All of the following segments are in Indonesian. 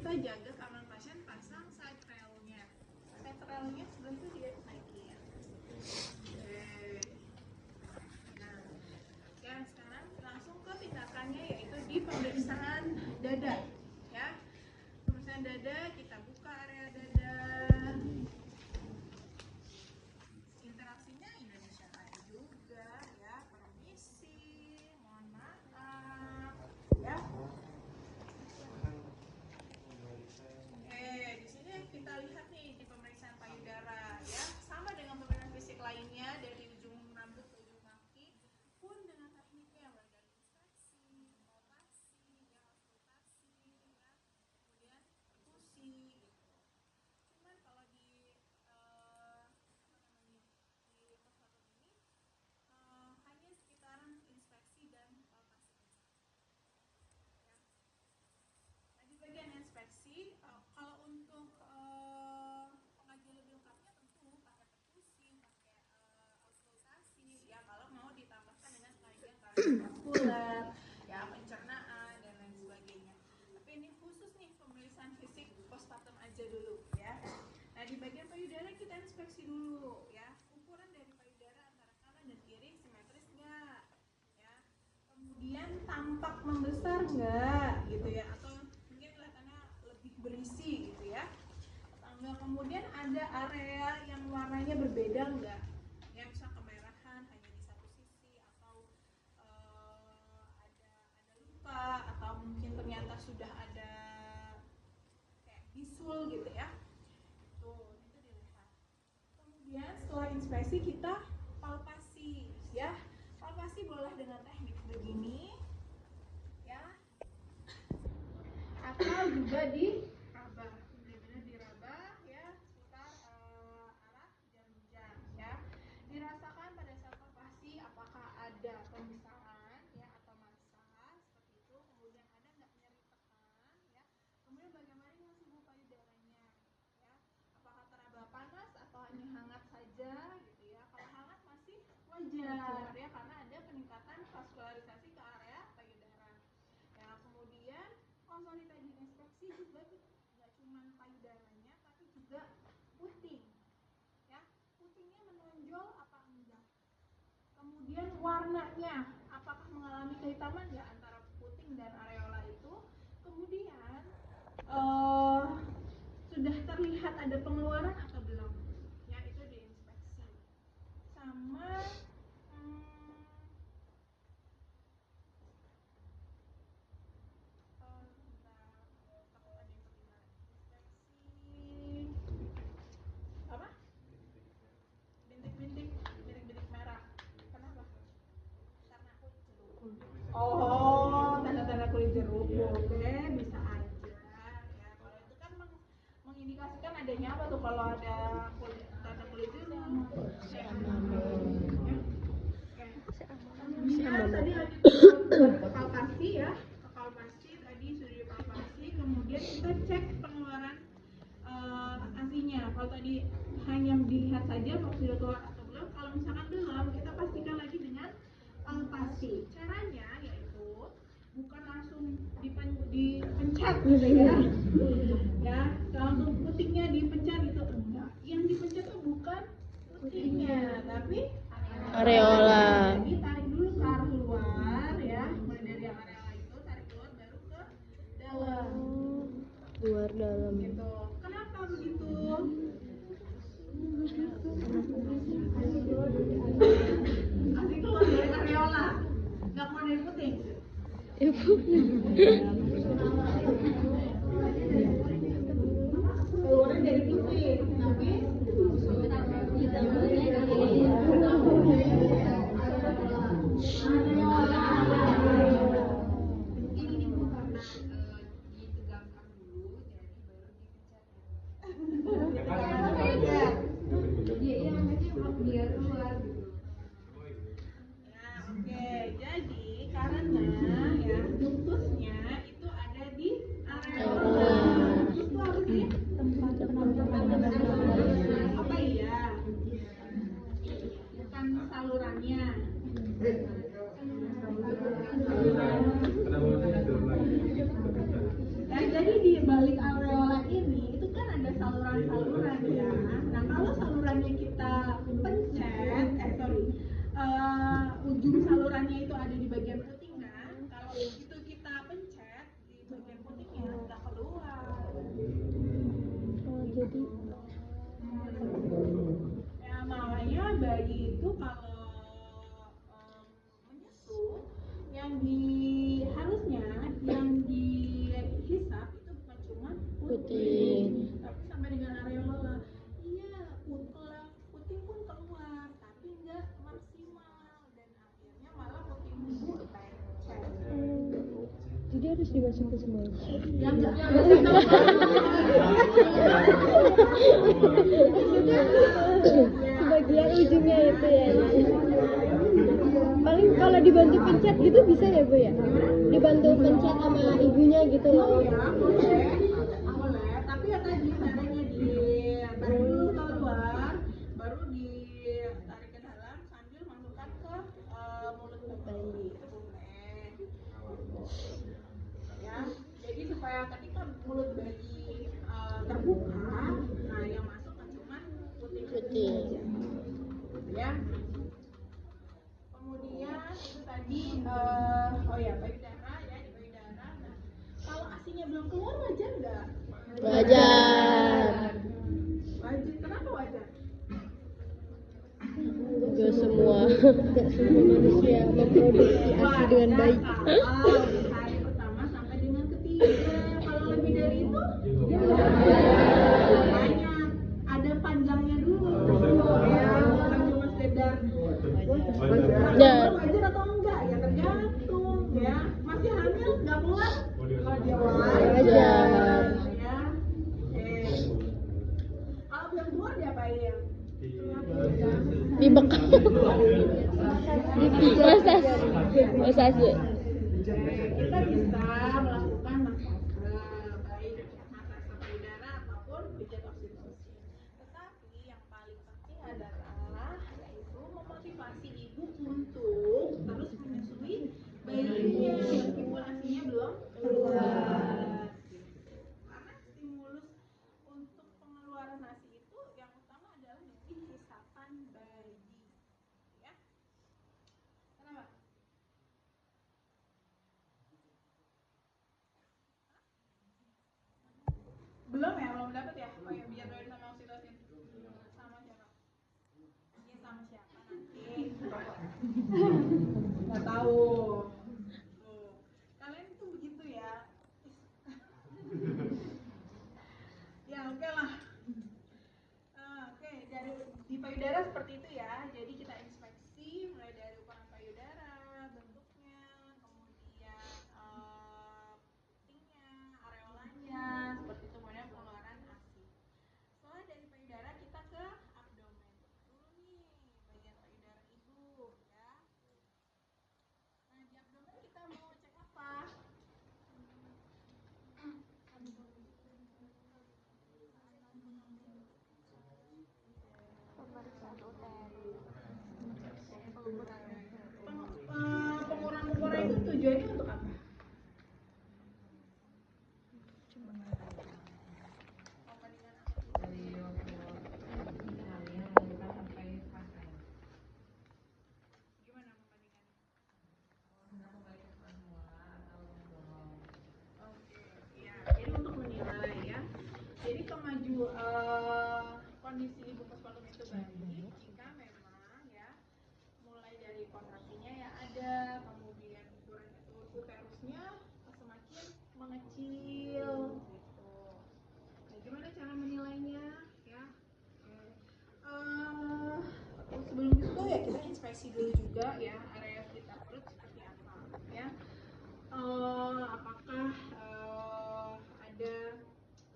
kita jaga keamanan pasien, pasang side railnya. Side railnya sebelah itu dia naikin. Nah, oke, sekarang langsung ke tindakannya, yaitu di pemeriksaan dada. Ya, pemeriksaan dada, kita buka area dada. Interaksinya Indonesia Raya juga, ya. Permisi, mohon maaf, ya. Di sini kita lihat nih di pemeriksaan payudara, ya, sama dengan pemeriksaan fisik lainnya dari ujung rambut ke ujung kaki, pun dengan tekniknya mulai dari inspeksi, palpasi, ya, auskultasi, ya, kemudian perkusi, gitu. Cuman kalau di postpartum ini hanya sekitaran inspeksi dan palpasi saja. Ya. Nah, di bagian inspeksi, kalau untuk pengajian lebih lengkapnya tentu pakai perkusi, pakai auskultasi, ya, kalau mau ditambahkan dengan pengajian kardiovaskular, ya, pencernaan dan lain sebagainya. Tapi ini khusus nih pemeriksaan fisik postpartum aja dulu, ya. Nah, di bagian payudara kita inspeksi dulu, ya, ukuran dari payudara antara kanan dan kiri simetris nggak, ya. Kemudian tampak membesar nggak, gitu ya, atau mungkin kelihatannya lebih berisi, gitu ya. Atau kemudian ada area yang warnanya berbeda nggak, ya, bisa kemerahan hanya di satu sisi, atau ada luka, atau mungkin ternyata sudah ada kayak bisul, gitu ya. Tuh, itu dilihat. Kemudian setelah inspeksi kita palpasi, ya. Palpasi boleh dengan teknik begini, ya, atau juga diraba, benar-benar diraba, ya, seputar arah jam-jam, ya. Dirasakan pada saat palpasi apakah ada pembesaran, ya, atau massa seperti itu. Kemudian ada nggak nyeri tekan, ya. Kemudian bagaimana dengan suhu payudaranya, ya. Apakah teraba panas atau hanya hangat saja, gitu ya. Kalau hangat masih wajar, ya, karena ada peningkatan vaskularisasi ke area payudara. Ya, kemudian kalau tadi inspeksi juga nggak cuma payudaranya, tapi juga puting, ya. Putingnya menonjol apa enggak. Kemudian warnanya, apakah mengalami kehitaman nggak antara puting dan areola itu. Kemudian sudah terlihat ada pengeluaran atau belum, ya, itu diinspeksi. Sama apa? Bintik-bintik merah. Kenapa? Karena kulit jeruk. Oh, tanda-tanda kulit jeruk. Oke, bisa aja. Ya, kalau itu kan mengindikasikan adanya apa tuh kalau ada tanda kulit jeruk? Kemudian tadi lanjut ke palpasi, ya. Ke palpasi tadi sudah dipalpasi, kemudian kita cek pengeluaran asinya. Kalau tadi hanya dilihat saja apakah sudah keluar atau belum. Kalau misalkan belum, kita pastikan lagi dengan palpasi. Caranya yaitu bukan langsung dipencet, gitu ya. Ya, langsung putingnya dipencet gitu, enggak. Yang dipencet tuh bukan putingnya, tapi areola. Jadi tarik dulu ke arah luar, ya. Mulai dari yang areola itu tarik keluar baru ke dalam. Luar dalam. Gitu. Kenapa begitu? Asik keluar dari areola, nggak keluar dari puting. Keluar dari puting, tapi Oke, jadi karena ya ductusnya itu Jadi harus dimasukin semua. Ya enggak. Sebagian ujungnya itu ya. Paling kalau dibantu pencet gitu bisa ya Bu ya? Dibantu pencet sama ibunya gitu loh. Ya, boleh. Tapi ya tadi caranya ditarik dulu keluar, baru ditarik ke dalam sambil masukkan ke mulut bayi. Itu boleh. Ya, jadi supaya ketika mulut bayi terbuka, nah yang masuk kan cuma putih-putih aja. Ya. Kemudian itu tadi oh ya payudara ya di payudara. Nah, kalau asinya belum keluar wajar nggak? Wajar. Wajar. Kenapa wajar? Gak semua manusia memproduksi asi dengan baik. Kalau di hari pertama sampai dengan ketiga, kalau lebih dari itu, makanya ada panjangnya dulu, ya, bukan cuma sekedar Ya. wajar atau enggak, ya tergantung, ya. Masih hamil nggak keluar, wajar. Wajar. Ya. Kalau belum keluar diapain? Dibekal. Massage. Kita bisa melakukan massase, baik massase payudara ataupun pijat oksitosin. Tetapi yang paling penting adalah yaitu memotivasi ibu untuk terus menyusui bayinya meskipun asinya belum keluar. Karena stimulus untuk pengeluaran asi itu yang utama adalah dari isapan bayi. Ya. Kenapa? Belum ya, belum dapat ya. Oh ya, biar doain sama oksitosin. Sama siapa? Iya sama siapa nanti? Nggak tahu. Tuh. Kalian tuh begitu ya. Ya oke lah. Oke, dari di payudara seperti itu ya. Jadi kita inspeksi mulai dari ukuran payudara, bentuknya, kemudian putingnya, areolanya, seperti itu kemudian pengeluaran ASI. Setelah dari payudara kita ke abdomen dulu nih, bagian payudara ibu ya. Nah di abdomen kita mau cek apa? Pengurangan itu tujuannya untuk apa? Gimana membandingkannya? Oke, ya. Jadi untuk menilai ya. Jadi kondisi ibu postpartum itu baik jika memang ya mulai dari kontraksinya ya ada, kemudian ukuran uterusnya semakin mengecil gitu. Nah, gimana cara menilainya ya? Sebelum itu ya kita inspeksi dulu juga ya area sekitar perut seperti apa ya. Apakah ada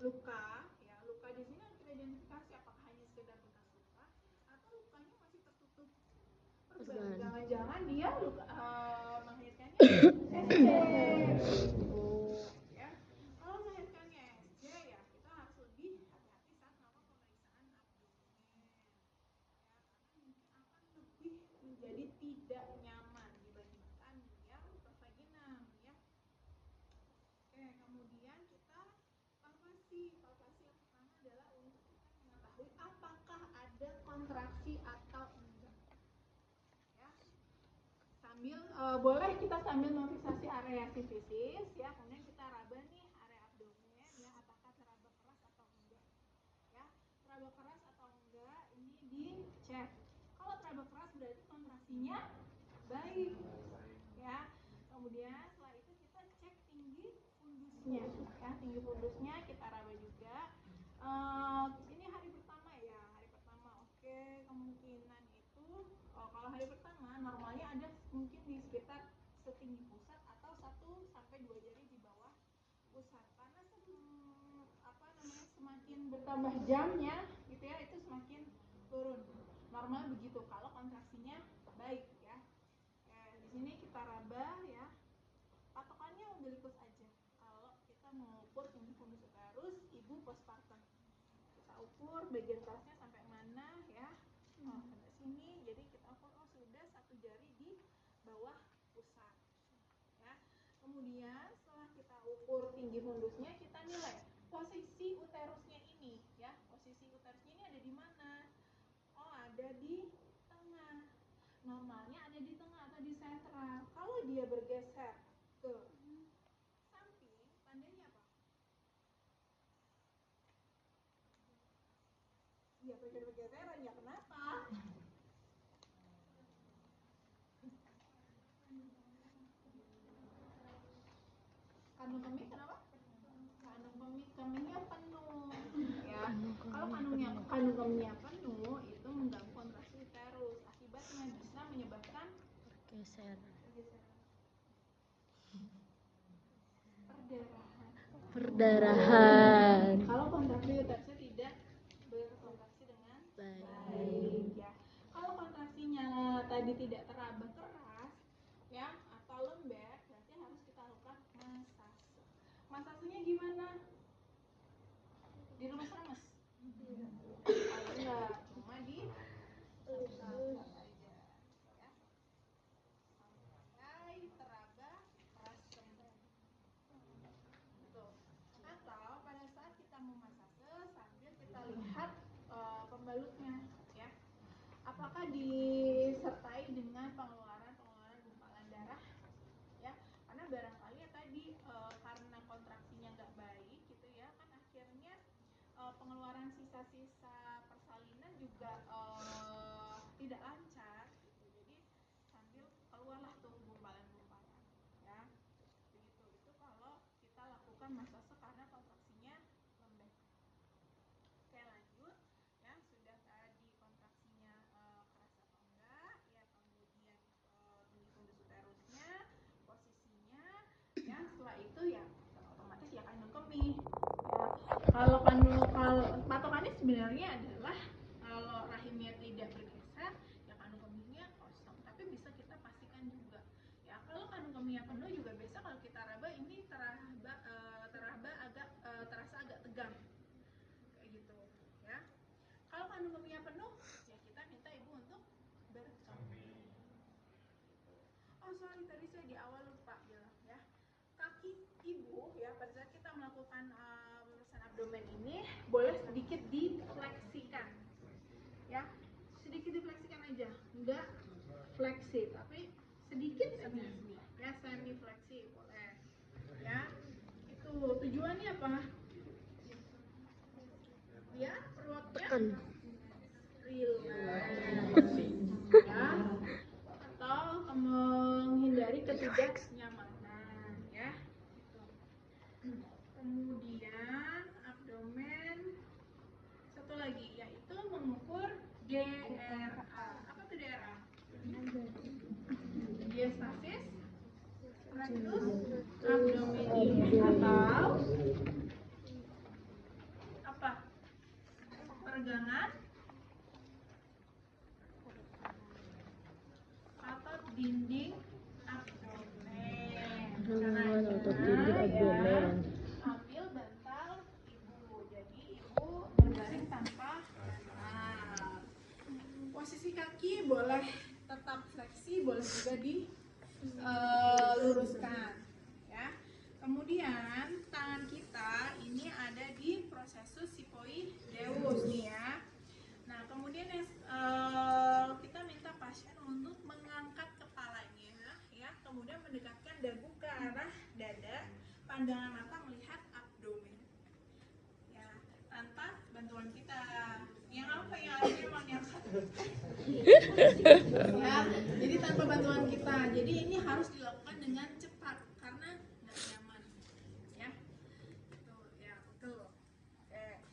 luka ya, luka di sini harus kita identifikasi apakah hanya sekedar bekas luka atau lukanya masih tertutup perban. Jangan-jangan dia luka melahirkannya SC gitu ya. Kalau melahirkannya SC ya kita harus lebih hati-hati saat melakukan pemeriksaan abdomen ya, karena mungkin akan lebih menjadi tidak nyaman dibandingkan yang pervaginam ya. Oke, kemudian kita palpasi. Palpasi yang pertama adalah untuk kita mengetahui apakah ada kontraksi atau enggak. Ya. Sambil boleh kita sambil memfiksasi area sifisis ya, kemudian kita raba nih area abdomen ya, apakah teraba keras atau enggak. Ya, teraba keras atau enggak ini dicek. Kalau teraba keras berarti kontraksinya baik. Ya. Kemudian setelah itu kita cek tinggi fundusnya ya, tinggi fundusnya kita raba juga. Ini hari pertama ya, hari pertama. Oke, kemungkinan itu kalau hari pertama normalnya ada mungkin di sekitar setinggi pusat atau 1 sampai 2 jari di pusat, karena semakin bertambah jamnya gitu ya, itu semakin turun. Normal begitu kalau kontraksinya baik ya. Di sini kita raba ya, patokannya umbilikus aja. Kalau kita mengukur tinggi fundus uterus ibu postpartum, kita ukur bagian kerasnya sampai mana ya, sampai sini. Jadi kita ukur, oh sudah 1 jari di bawah pusat ya. Kemudian setelah kita ukur tinggi fundusnya, kita nilai posisi uterusnya ini ya. Posisi uterusnya ini ada di mana? Oh, ada di tengah. Normalnya ada di tengah atau di sentral. Kalau dia bergeser ke samping, tandanya apa? Iya, bergeseran ya. Kenapa? Kandung kemih kenapa? Kandung kemihnya penuh ya. Kalau kandung kemihnya penuh, itu mengganggu kontraksi uterus. Akibatnya bisa menyebabkan perdarahan. Kalau kontraksi uterusnya tidak berkontraksi dengan baik ya. Kalau kontraksinya tadi tidak teraba keras ya atau lembek, berarti harus kita lakukan masase. Masasenya gimana? Diremes-remes? Enggak, cuma di aja ya. Sampai teraba keras kembali. Betul. Atau pada saat kita memasase sambil kita lihat pembalutnya ya. Apakah disertai dengan pengeluaran gumpalan darah ya, karena barangkali ya tadi karena kontraksinya nggak baik gitu ya, kan akhirnya pengeluaran sisa-sisa persalinan juga tidak lancar gitu. Jadi sambil keluarlah tuh gumpalan-gumpalan ya. Begitu. Itu kalau kita lakukan masase karena kontraksinya lembek. Oke, lanjut ya. Sudah tadi kontraksinya keras atau enggak ya, kemudian tinggi fundus uterusnya, posisinya ya. Setelah itu ya otomatis ya kandung kemih ya. Kalau patokannya sebenarnya adalah kalau rahimnya tidak bergeser ya kandung kemihnya kosong, tapi bisa kita pastikan juga ya. Kalau kandung kemihnya penuh juga biasa kalau kita raba ini terasa agak tegang kayak gitu ya. Kalau kandung kemihnya penuh ya kita minta ibu untuk berkemih. Oh sorry, tadi saya di awal lupa bilang ya, kaki ibu ya pada saat kita melakukan pemeriksaan abdomen ini boleh sedikit difleksikan ya, sedikit difleksikan aja, enggak fleksi tapi sedikit aja ya, semi fleksi boleh ya. Itu tujuannya apa? Ya perutnya relax ya, atau menghindari ketidaknyamanan ya. Kemudian abdomen, satu lagi yaitu mengukur DRA. Apa itu DRA? Diastasis rectus abdominis atau apa? Peregangan otot dinding abdomen. Peregangan otot Caranya dinding abdomen. ambil bantal ibu, jadi ibu berbaring tanpa bantal. Posisi kaki boleh tetap fleksi, boleh juga diluruskan ya. Kemudian tangan kita ini ada di prosesus sifoideus nih ya. Nah kemudian kita minta pasien untuk mengangkat kepalanya ya, kemudian mendekatkan dagu ke arah dada, pandangan mata melihat abdomen ya, tanpa bantuan kita. Yang apa yang ada emang yang ya, jadi tanpa bantuan kita. Jadi ini harus dilakukan dengan cepat karena nggak nyaman ya. Betul ya, betul. Oke.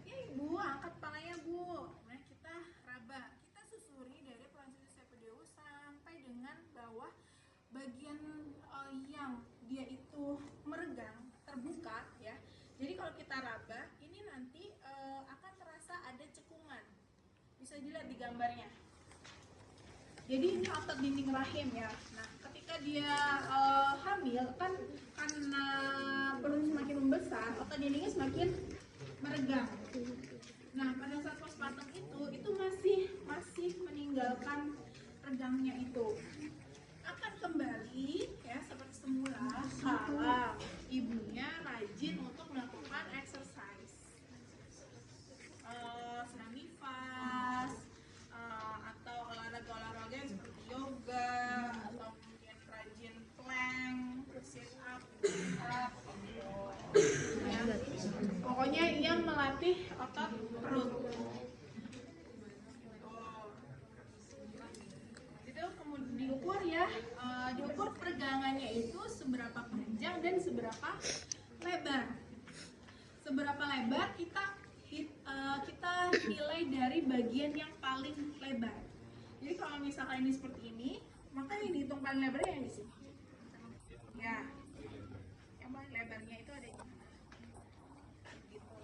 Ya ibu, angkat kepalanya bu. Nah kita raba, kita susuri dari proses sepedeus sampai dengan bawah bagian yang dia itu Bisa dilihat di gambarnya. Jadi ini otot dinding rahim ya. Nah, ketika dia hamil kan karena perut semakin membesar, otot dindingnya semakin meregang. Nah, pada saat postpartum itu masih meninggalkan regangnya itu. Akan kembali ya seperti semula kalau ibunya rajin untuk melakukan exercise. Senam nifas, atau olahraga yang seperti yoga, atau mungkin rajin plank, sit up, ya. Pokoknya yang melatih otot perut. Itu kemudian diukur ya, diukur peregangannya itu seberapa panjang dan seberapa lebar. Seberapa lebar kita nilai dari bagian yang paling lebar. Jadi kalau misalkan ini seperti ini, maka yang dihitung paling lebarnya yang di sini. Ya, yang paling lebarnya itu ada di mana? Gitu.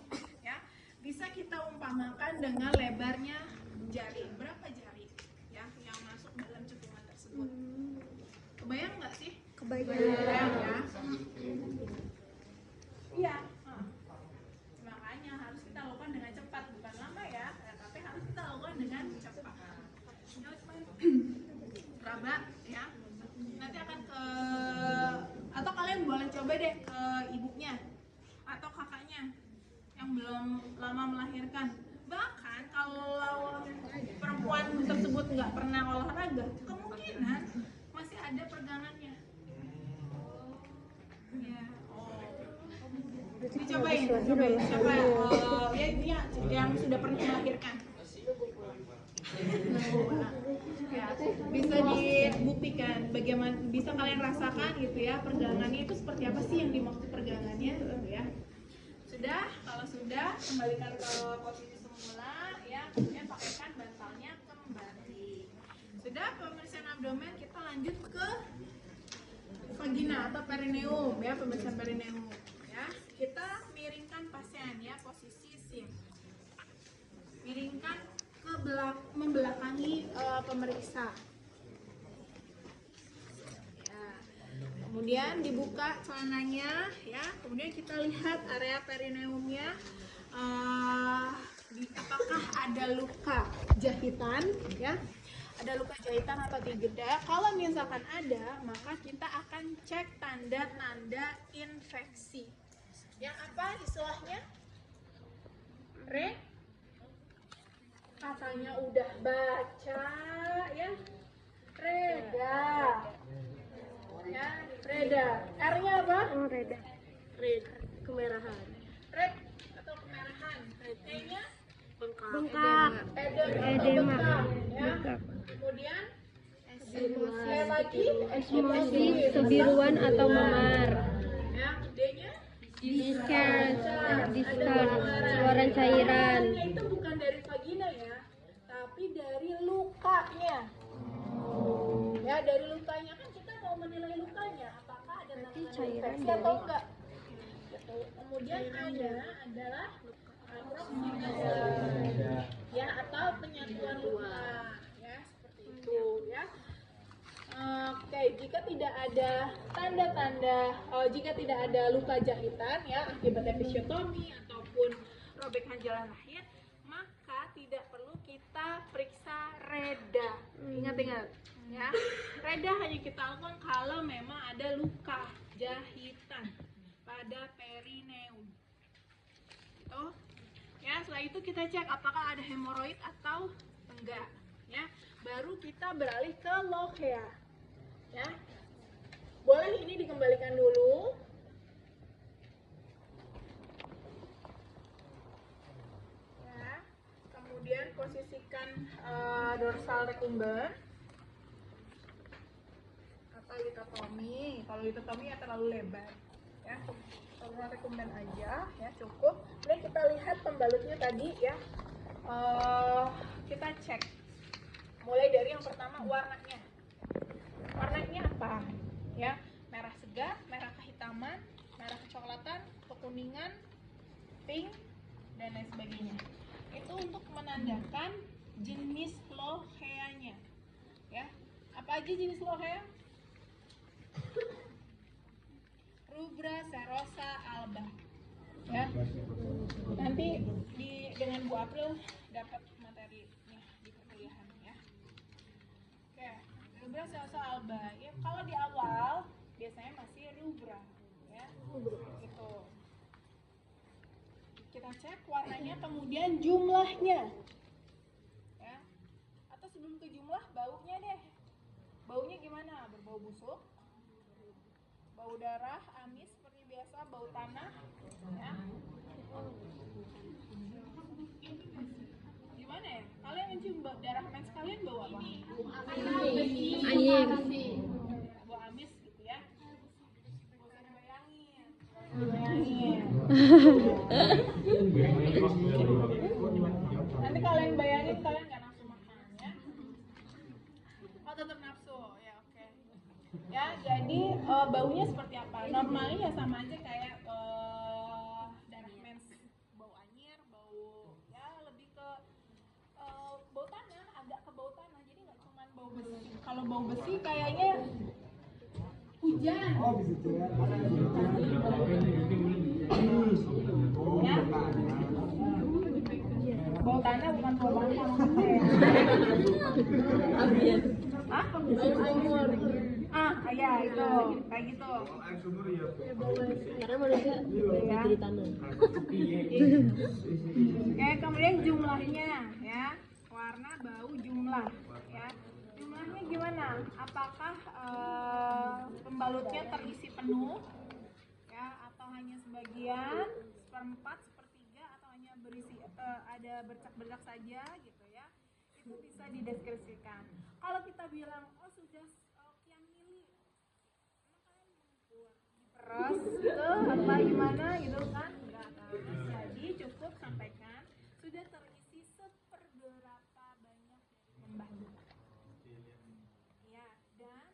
Ya, bisa kita umpamakan dengan lebarnya jari. Berapa jari? Ya, yang masuk dalam cekungan tersebut. Kebayang nggak sih? Kebayang ya. Iya. Makanya harus kita lakukan dengan cepat, bukan lama ya, tapi harus kita lakukan dengan cepat. Raba ya. Nanti akan ke, atau kalian boleh coba deh ke ibunya atau kakaknya yang belum lama melahirkan. Bahkan kalau perempuan tersebut nggak pernah olahraga, kemungkinan masih ada peregangannya. Ya. Dicobain siapa ya dia yang sudah pernah melahirkan. Ya, bisa dibuktikan bagaimana, bisa kalian rasakan gitu ya peregangannya itu seperti apa sih yang dimaksud peregangannya ya. Sudah, kalau sudah kembalikan ke posisi semula ya, kemudian pakaikan bantalnya kembali. Sudah pemeriksaan abdomen, kita lanjut ke vagina atau perineum ya, pemeriksaan perineum ya. Kita miringkan pasien ya, posisi sim. Miringkan ke membelakangi pemeriksa. Ya. Kemudian dibuka celananya ya. Kemudian kita lihat area perineumnya. Apakah ada luka jahitan ya? Ada luka jahitan atau tidak? Kalau misalkan ada, maka kita akan cek tanda-tanda infeksi. Yang apa istilahnya? Katanya udah baca ya. Reda. Ya, reda. R-nya apa? Reda. Red. Kemerahan. Red atau kemerahan. E-nya Bengkak. Edema. Ya. Kemudian lagi Emosi kebiruan atau memar. ya, D-nya Discharge, keluaran cairan. itu bukan dari vagina ya, tapi dari lukanya. Ya, dari lukanya kan kita mau menilai lukanya, apakah ada tanda infeksi atau enggak. Kemudian adalah ya, atau penyatuan luka ya, seperti itu ya. Oke, jika tidak ada tanda-tanda, jika tidak ada luka jahitan ya akibat episiotomi ataupun robekan jalan lahir, maka tidak perlu kita periksa reda. Ingat-ingat ya, reda hanya kita lakukan kalau memang ada luka jahitan pada perineum. Tuh. Ya, setelah itu kita cek apakah ada hemoroid atau enggak ya. Baru kita beralih ke lochea. Ya. Boleh ini dikembalikan dulu. Ya. Kemudian posisikan dorsal recumbens atau litotomi. Kalau litotomi ya terlalu lebar. Ya. Dorsal recumbens aja ya, cukup. Kemudian kita lihat pembalutnya tadi ya. Kita cek. Mulai dari yang pertama warnanya. Warnanya apa? Ya, merah segar, merah kehitaman, merah kecoklatan, kekuningan, pink, dan lain sebagainya. Itu untuk menandakan jenis loheanya. Ya, apa aja jenis lohea? Rubra, serosa, alba. Ya, nanti dengan Bu April dapat materinya di perkuliahan ya. Oke, rubra, serosa, alba. Ya, kalau di awal biasanya masih rubra, ya. Gitu. Kita cek warnanya, kemudian jumlahnya. Ya. Atau sebelum ke jumlah, baunya deh. Baunya gimana? Berbau busuk, bau darah, amis seperti biasa, bau tanah, ya. Gimana ya? Kalian mencium darah mens kalian bau apa? Air. Bau amis gitu ya. Gak usah dibayangin. Bayangin. Nanti kalian bayangin, kalian gak nafsu makan ya. Oh, tetap nafsu ya, oke. Ya, jadi baunya seperti apa? Normalnya ya sama aja kayak darah mens, bau anyir, bau ya lebih ke bau tanah, agak ke bau tanah. Jadi nggak cuma bau besi. Kalau bau besi kayaknya hujan. Ya. Bau tanah bukan bau tanah maksudnya. Hah? Ya itu kayak gitu. Karena manusia Ya. di tanah. Oke, kemudian jumlahnya ya, warna, bau, jumlah ya. Jumlahnya gimana? Apakah pembalutnya terisi penuh ya, atau hanya sebagian, seperempat, sepertiga, atau hanya berisi ada bercak-bercak saja gitu ya. Itu bisa dideskripsikan. Kalau kita bilang oh sudah sekian mili, emang kalian mengukur diperes gitu apa gimana gitu kan? Enggak kan? Jadi cukup sampaikan sudah terisi seperberapa banyak dari pembalut. Ya, dan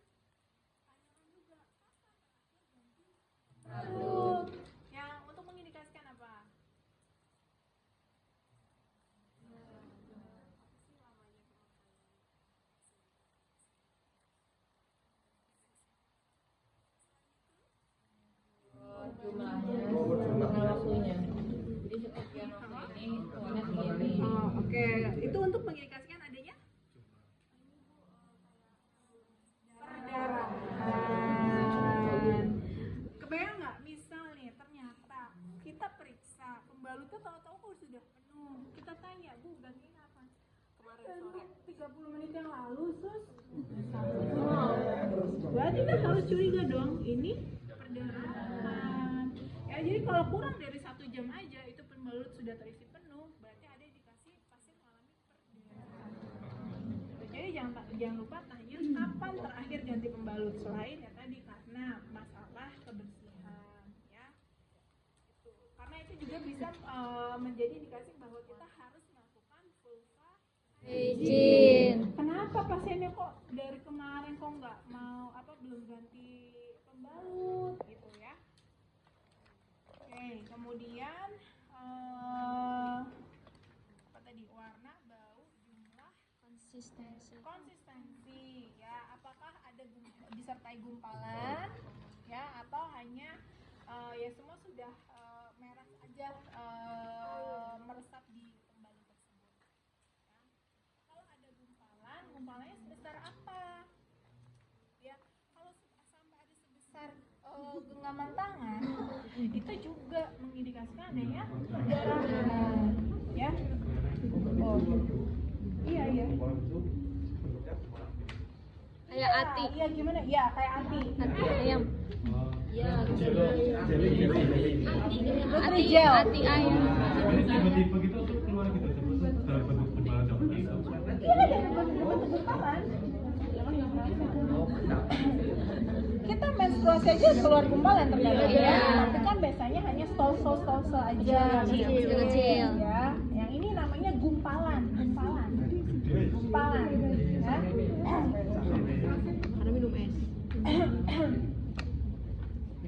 tanyakan juga kapan terakhir ganti pembalut. Yang untuk mengindikasikan apa? Oke, itu untuk mengindikasikan adanya perdarahan. Kebayang nggak? Misal nih, ternyata kita periksa pembalutnya tahu-tahu kok sudah penuh. Kita tanya, Bu, gantinya apa? Kemarin sore 30 menit yang lalu, Sus. Berarti kan harus curiga dong, ini perdarahan. Ya, jadi kalau kurang dari 1 jam aja itu pembalut sudah terisi penuh, berarti ada indikasi pasien mengalami perdarahan. Jadi jangan lupa tanya kapan terakhir ganti pembalut, selain ya tadi karena masalah kebersihan ya. Itu. Karena itu juga bisa menjadi indikasi bahwa kita harus melakukan vulva Izin. Kenapa pasiennya kok dari kemarin kok nggak mau belum ganti pembalut gitu ya. Oke, kemudian apa tadi, warna, bau, jumlah, konsistensi ya, apakah ada disertai gumpalan ya atau hanya ya semua sudah merah aja meresap di pembalut tersebut ya. Kalau ada gumpalan, gumpalannya sebesar apa ya? Kalau sampai ada sebesar genggaman tangan itu juga mengindikasikan adanya perdarahan ya. Oh iya Kayak ati. Iya gimana ya, kayak ati Ayam. Ya, Ati gel. Ati ayam. Tipe-tipe gitu tuh keluar gitu terus dalam bentuk gumpalan seperti itu. Iya, dalam bentuk gumpalan. Kita menstruasi aja keluar gumpalan terkadang ya, tapi kan biasanya hanya stol aja Kecil. ya. Yang ini namanya gumpalan ya. Karena minum es.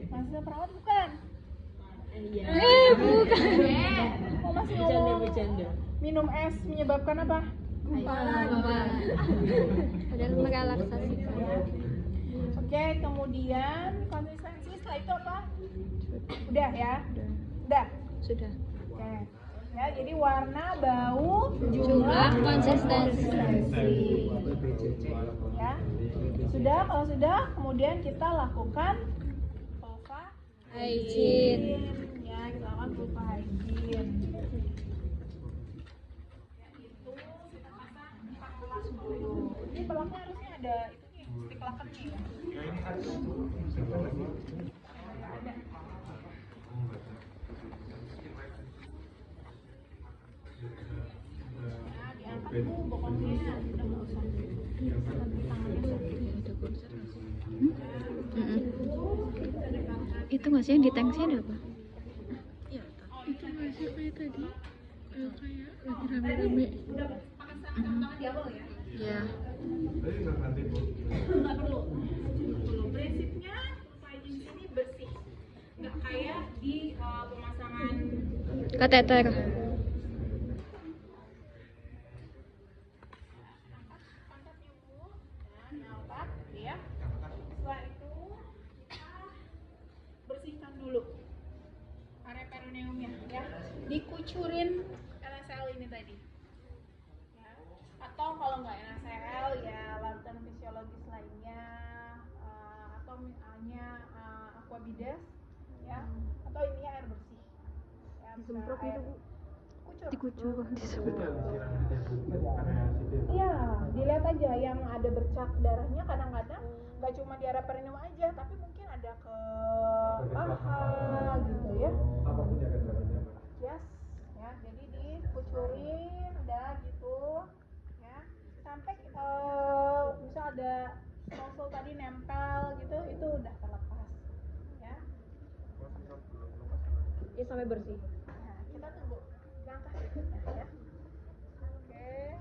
Mahasiswa perawat bukan? Bukan. Kok masih ngomong minum es menyebabkan apa? Padahal merelaksasikan. Oke, kemudian konsistensi setelah itu apa? Udah ya? Udah. Sudah. Oke. Ya, jadi warna, bau, Jumlah, konsistensi. Ya. Sudah, kalau sudah, kemudian kita lakukan pulsa Hygiene. ya, kita lakukan pulsa hygiene. Ya, itu kita pasang 14 dulu. Ini pelaknya harusnya ada itu nih, stick lakernya ya. Ada. Nah, diangkat bu bokongnya, udah nggak usah. Nanti tangannya sakit. Itu nggak sih yang di tanksnya ada apa? Itu masih kayak tadi kayak lagi rame-rame. Udah pakai sarung tangan di awal ya? Ya. Nggak perlu. Prinsipnya hygiene di sini bersih, nggak kayak di pemasangan Kateter. pantatnya bu. Nah, diangkat ya. Setelah itu kita bersihkan dulu area perineumnya ya. Dikucurin NaCl ini tadi. Ya. Atau kalau nggak NaCl ya larutan fisiologis lainnya atau misalnya aquabides ya, atau ininya air bersih ya, Disemprot air gitu, Bu? kucur. Dikucur. Iya, dilihat aja yang ada bercak darahnya kadang-kadang nggak cuma di area perineum aja, tapi mungkin ada ke paha gitu ya. Yes, ya, jadi dikucurin udah gitu ya, sampai misal ada nozzle tadi nempel gitu, itu udah terlepas ya. Ya sampai bersih. Nah, kita tunggu langkah ya. Oke.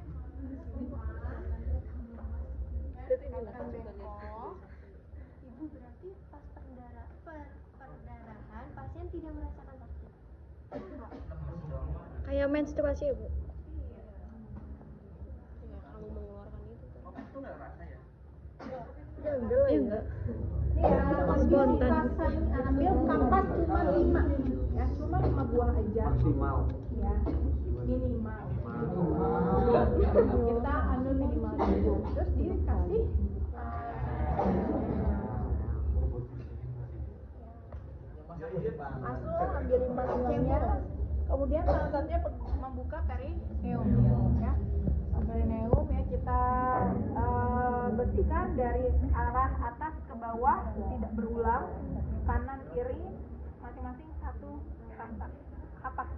Tekan bengkok. Ibu berarti pas perdarahan pasien tidak merasakan sakit. Kayak menstruasi ya, Bu? Ya, kamu mengeluarkan itu kan. Itu enggak rasa ya? Enggak. Nih ya, Spontan. ambil kapas cuma 5 ya, cuma 5 buah aja Maksimal. ya, minimal. Kita ambil minimal dulu, terus dikasih masuk, ambil 5 buahnya, kemudian salah satunya membuka perineum ya. Perineum ya, kita bersihkan dari arah atas ke bawah, tidak berulang, kanan kiri masing-masing satu kapas.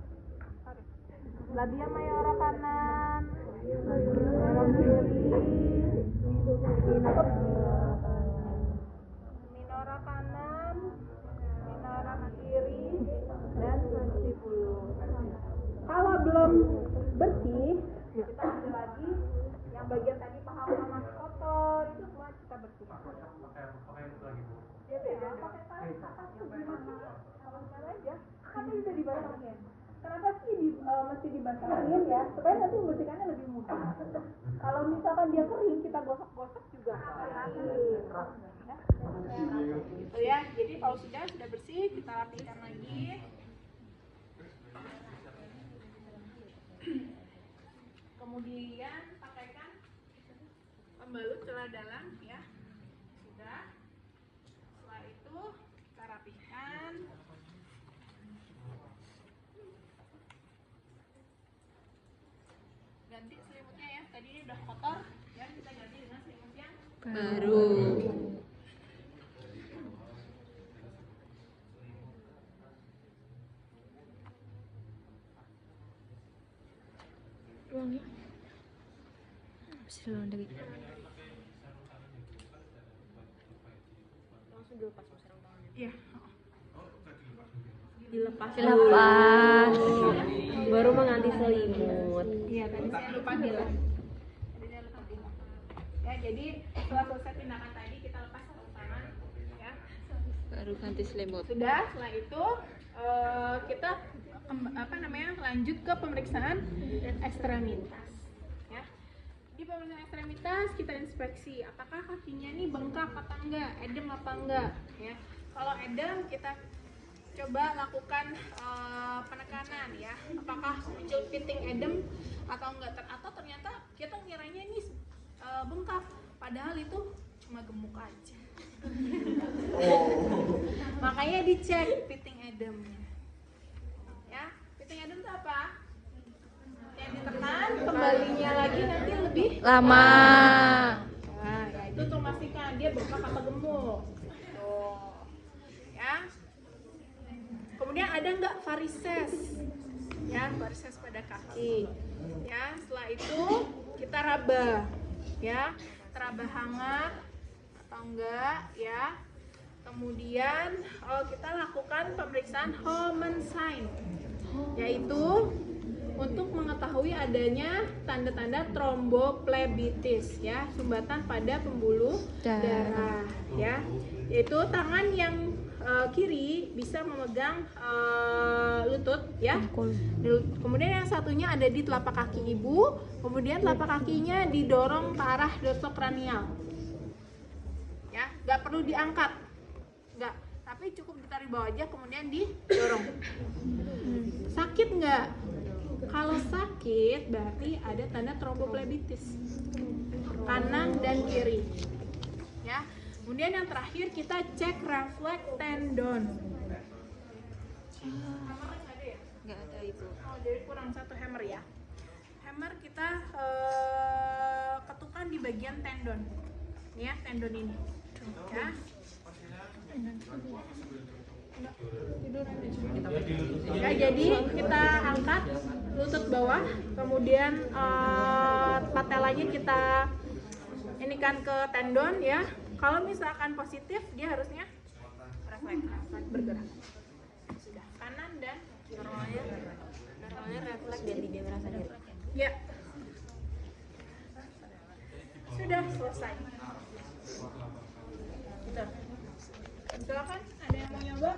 Labia mayora kanan, mayora kiri, minora kanan, minora kiri, dan vestibulum. Kalau belum bersih, kita ambil lagi yang bagian tadi paha masih kotor, itu semua kita bersihkan. Ya beda, pakai kapas tuh gimana? Kalau gimana aja, kan ini udah dibasangin. Kenapa sih mesti dibasangin ya? Supaya nanti membersihkannya lebih mudah. Kalau misalkan dia kering, kita gosok-gosok juga ya. Gitu ya. Jadi kalau sudah bersih, kita rapihkan lagi. Kemudian pakaikan pembalut celah dalam ya. Sudah. Setelah itu kita rapihkan. Ganti selimutnya ya. Tadi ini udah kotor, ya kita ganti dengan selimut yang Baru. Uangnya Habis laundry. langsung dilepas sarung tangannya. iya. Dilepas. Dilepas. Baru mengganti selimut. Iya, tadi saya lupa bilang. Ya, jadi setelah selesai tindakan tadi kita lepas sarung tangan ya. Baru ganti selimut. Sudah, setelah itu kita lanjut ke pemeriksaan ekstremitas ya. Di pemeriksaan ekstremitas kita inspeksi apakah kakinya nih bengkak apa enggak, edem apa enggak ya. Kalau edem kita coba lakukan penekanan ya, apakah muncul piting edem atau enggak, atau ternyata kita ngiranya ini bengkak padahal itu cuma gemuk aja. Makanya dicek piting edemnya ya. Piting edem itu apa? Yang ditekan kembalinya lagi nanti lebih Lama. nah ya itu tuh pastikan dia bengkak atau gemuk tuh ya. Kemudian ada nggak varises ya, varises pada kaki ya. Setelah itu kita raba ya, teraba hangat atau enggak ya. Kemudian kita lakukan pemeriksaan Homensign, yaitu untuk mengetahui adanya tanda-tanda tromboplebitis ya, sumbatan pada pembuluh darah ya. Yaitu tangan yang kiri bisa memegang lutut ya. Kemudian yang satunya ada di telapak kaki ibu, kemudian telapak kakinya didorong ke arah dorsokranial. Ya, nggak perlu diangkat, nggak, tapi cukup ditarik bawah aja kemudian didorong. Sakit nggak? Kalau sakit berarti ada tanda tromboplebitis kanan dan kiri ya. Kemudian yang terakhir kita cek refleks tendon. Hammer ada ya? Nggak ada itu. Oh, jadi kurang satu hammer ya. Hammer kita ketukan di bagian tendon ya, tendon ini ya. Ya, jadi kita angkat lutut bawah, kemudian patelanya kita inikan ke tendon ya. Kalau misalkan positif dia harusnya refleks bergerak. Sudah, kanan dan Normalnya refleks dan tidak merasa nyeri. ya. Sudah selesai. Gitu. Silakan, ada yang mau nyoba?